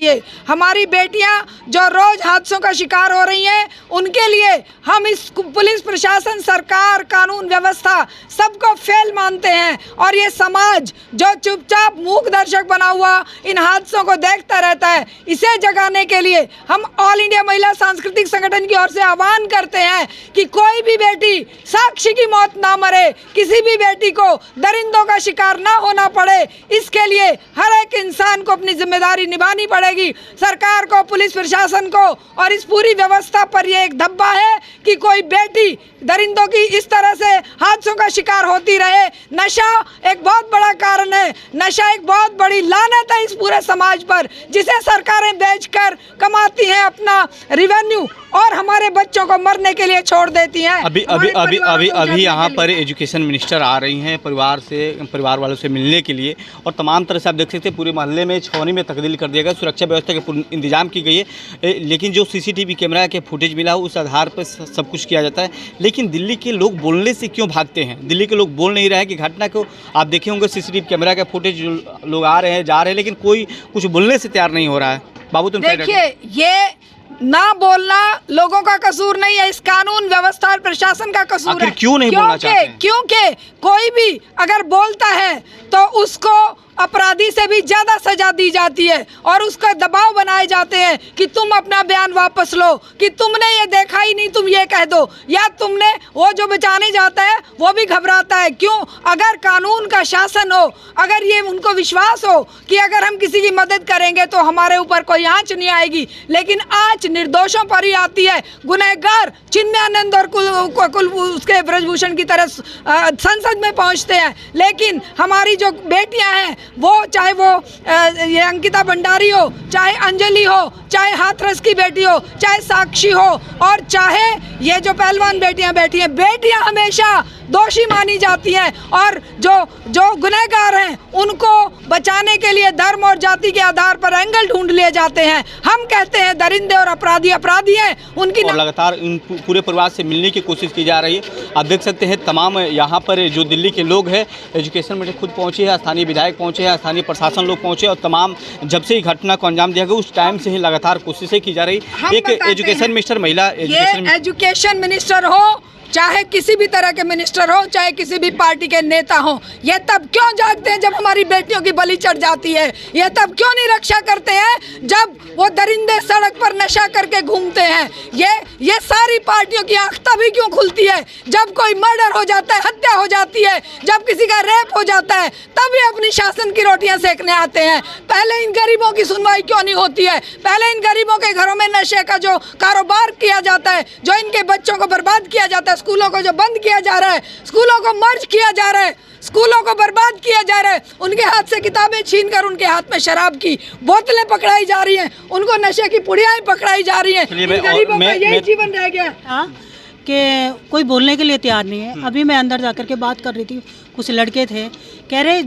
ये हमारी बेटियां जो रोज हादसों का शिकार हो रही हैं, उनके लिए हम इस पुलिस प्रशासन, सरकार, कानून व्यवस्था सबको फेल मानते हैं। और ये समाज जो चुपचाप मूक दर्शक बना हुआ इन हादसों को देखता रहता है, इसे जगाने के लिए हम ऑल इंडिया महिला सांस्कृतिक संगठन की ओर से आह्वान करते हैं कि कोई भी बेटी साक्षी की मौत ना मरे, किसी भी बेटी को दरिंदों का शिकार ना होना पड़े। इसके लिए हर एक इंसान को अपनी जिम्मेदारी निभानी पड़ेगी। सरकार को, पुलिस प्रशासन को और इस पूरी व्यवस्था पर यह एक धब्बा है कि कोई बेटी दरिंदों की इस तरह से हादसों का शिकार होती रहे। नशा एक बहुत बड़ा कारण है, नशा एक बहुत बड़ी लानत है इस पूरे समाज पर, जिसे सरकारें बेचकर कमाती हैं अपना रिवेन्यू और हमारे बच्चों को मरने के लिए छोड़ देती हैं। अभी यहाँ पर एजुकेशन मिनिस्टर आ रही हैं परिवार वालों से मिलने के लिए, और तमाम तरह से आप देख सकते हैं पूरे मोहल्ले में छावनी में तब्दील कर दिया गया, सुरक्षा व्यवस्था के इंतजाम की गई है। लेकिन जो सीसीटीवी कैमरा के फुटेज मिला उस आधार पर सब कुछ किया जाता है। लेकिन दिल्ली के लोग बोलने से क्यों भागते हैं? दिल्ली के लोग बोल नहीं रहे हैं कि घटना को आप देखे होंगे सीसीटीवी कैमरा के फुटेज, लोग आ रहे हैं जा रहे हैं, लेकिन कोई कुछ बोलने से तैयार नहीं हो रहा है। बाबू तुम देखिए, ये ना बोलना लोगों का कसूर नहीं है, इस कानून व्यवस्था और प्रशासन का कसूर है। क्यों नहीं बोलना चाहते हैं? क्योंकि कोई भी अगर बोलता है तो उसको अपराधी से भी ज्यादा सजा दी जाती है और उसका दबाव बनाए जाते हैं कि तुम अपना बयान वापस लो, कि तुमने ये देखा ही नहीं, तुम ये कह दो, या तुमने, वो जो बचाने जाता है वो भी घबराता है। क्यों? अगर कानून का शासन हो, अगर ये उनको विश्वास हो कि अगर हम किसी की मदद करेंगे तो हमारे ऊपर कोई आंच नहीं आएगी, लेकिन आंच निर्दोषों पर ही आती है। गुनहगार चिन्मयानंद और कुल उसके ब्रजभूषण की तरह संसद में पहुंचते हैं, लेकिन हमारी जो बेटियां हैं, वो चाहे वो ये अंकिता भंडारी हो, चाहे अंजलि हो, चाहे हाथरस की बेटी हो, चाहे साक्षी हो, और चाहे ये जो पहलवान बेटियां बैठी हैं, बेटियां हमेशा दोषी मानी जाती हैं। और जो गुनहगार हैं उनको बचाने के लिए धर्म और जाति के आधार पर एंगल ढूंढ लिए जाते हैं। हम कहते हैं दरिंदे और अपराधी अपराधी हैं, उनकी लगातार इन पूरे परिवार से मिलने की कोशिश की जा रही है। आप देख सकते हैं तमाम यहाँ पर जो दिल्ली के लोग हैं, एजुकेशन मिनिस्टर खुद पहुँचे हैं, स्थानीय विधायक पहुँचे हैं, स्थानीय प्रशासन लोग पहुँचे, और तमाम जब से ही घटना को अंजाम दिया गया उस टाइम से ही लगातार कोशिशें की जा रही। एक एजुकेशन मिनिस्टर, महिला एजुकेशन मिनिस्टर हो, चाहे किसी भी तरह के मिनिस्टर हो, चाहे किसी भी पार्टी के नेता हो, ये तब क्यों जागते हैं जब हमारी बेटियों की बलि चढ़ जाती है? ये तब क्यों नहीं रक्षा करते हैं जब वो दरिंदे सड़क पर नशा करके घूमते हैं? ये सारी पार्टियों की आंख तभी क्यों खुलती है जब कोई मर्डर हो जाता है, हत्या हो जाती है, जब किसी का रेप हो जाता है, तब ये अपनी शासन की रोटियां सेकने आते हैं। पहले इन गरीबों की सुनवाई क्यों नहीं होती है? पहले इन गरीबों के घरों में नशे का जो कारोबार किया जाता है, जो इनके बच्चों को बर्बाद किया जाता है, स्कूलों को जो बंद किया जा रहा है, स्कूलों को मर्ज किया जा रहा है, स्कूलों को बर्बाद किया जा रहा है, उनके हाथ से किताबें छीनकर उनके हाथ में शराब की बोतलें पकड़ाई जा रही हैं, उनको नशे की पुड़ियाएं पकड़ाई जा रही हैं। गरीबों का यही जीवन रह गया कि कोई बोलने के लिए तैयार नहीं है। अभी मैं अंदर जाकर के बात कर रही थी, कुछ लड़के थे, कह रहे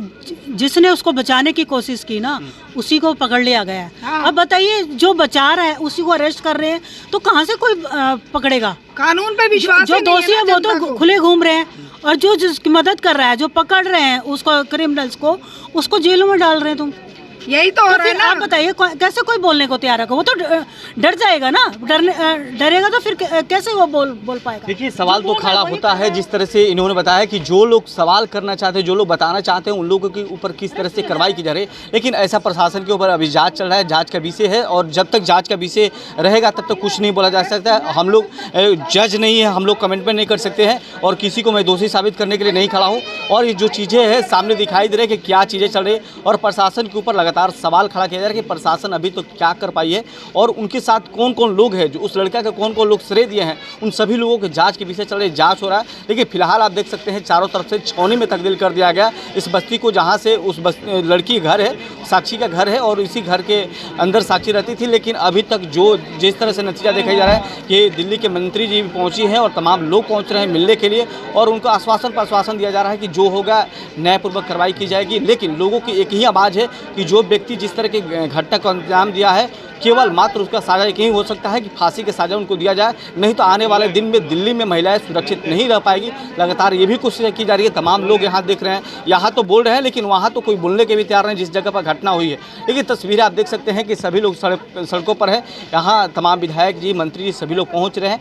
जिसने उसको बचाने की कोशिश की ना उसी को पकड़ लिया गया है। हाँ। अब बताइए, जो बचा रहा है उसी को अरेस्ट कर रहे हैं, तो कहाँ से कोई पकड़ेगा? कानून पे विश्वास जो दोषी है वो तो खुले घूम रहे हैं, और जो जिसकी मदद कर रहा है, जो पकड़ रहे हैं उसको, क्रिमिनल्स को, उसको जेलों में डाल रहे हैं। तुम यही तो हो रहा है ना। आप बताइए कैसे कोई बोलने को तैयार है? वो तो डर जाएगा ना, डरेगा तो फिर कैसे वो बोल पाएगा? देखिए, सवाल तो खड़ा होता है जिस तरह से इन्होंने बताया कि जो लोग सवाल करना चाहते हैं, जो लोग बताना चाहते हैं, उन लोगों के ऊपर किस तरह से कार्रवाई की जा रही है। लेकिन ऐसा प्रशासन के ऊपर अभी जांच चल रहा है, जांच का विषय है, और जब तक जांच का विषय रहेगा तब तक कुछ नहीं बोला जा सकता है। हम लोग जज नहीं है, हम लोग कमेंटमेंट नहीं कर सकते हैं, और किसी को मैं दोषी साबित करने के लिए नहीं खड़ा हूँ। और ये जो चीज़ें हैं सामने दिखाई दे रही है कि क्या चीज़ें चल रही है, और प्रशासन के ऊपर लगातार सवाल खड़ा किया जा रहा है कि प्रशासन अभी तो क्या कर पाई है, और उनके साथ कौन कौन लोग हैं, जो उस लड़का के कौन कौन लोग श्रेय दिए हैं, उन सभी लोगों के जांच के विषय चल रही, जांच हो रहा है। लेकिन फिलहाल आप देख सकते हैं चारों तरफ से छावनी में तब्दील कर दिया गया इस बस्ती को, जहां से उस लड़की का घर है, साक्षी का घर है, और इसी घर के अंदर साक्षी रहती थी। लेकिन अभी तक जो जिस तरह से नतीजा देखा जा रहा है कि दिल्ली के मंत्री जी भी पहुँची हैं और तमाम लोग पहुँच रहे हैं मिलने के लिए, और उनको आश्वासन दिया जा रहा है कि जो होगा न्यायपूर्वक कार्रवाई की जाएगी। लेकिन लोगों की एक ही आवाज़ है कि जो जो व्यक्ति जिस तरह की घटना को अंजाम दिया है केवल मात्र उसका साजा यही हो सकता है कि फांसी के सजा उनको दिया जाए, नहीं तो आने वाले दिन में दिल्ली में महिलाएं सुरक्षित नहीं रह पाएगी। लगातार ये भी कोशिश की जा रही है, तमाम लोग यहाँ देख रहे हैं, यहाँ तो बोल रहे हैं लेकिन वहाँ तो कोई बोलने के भी तैयार नहीं जिस जगह पर घटना हुई है। लेकिन तस्वीरें आप देख सकते हैं कि सभी लोग सड़कों पर है, यहाँ तमाम विधायक जी, मंत्री जी सभी लोग पहुँच रहे हैं।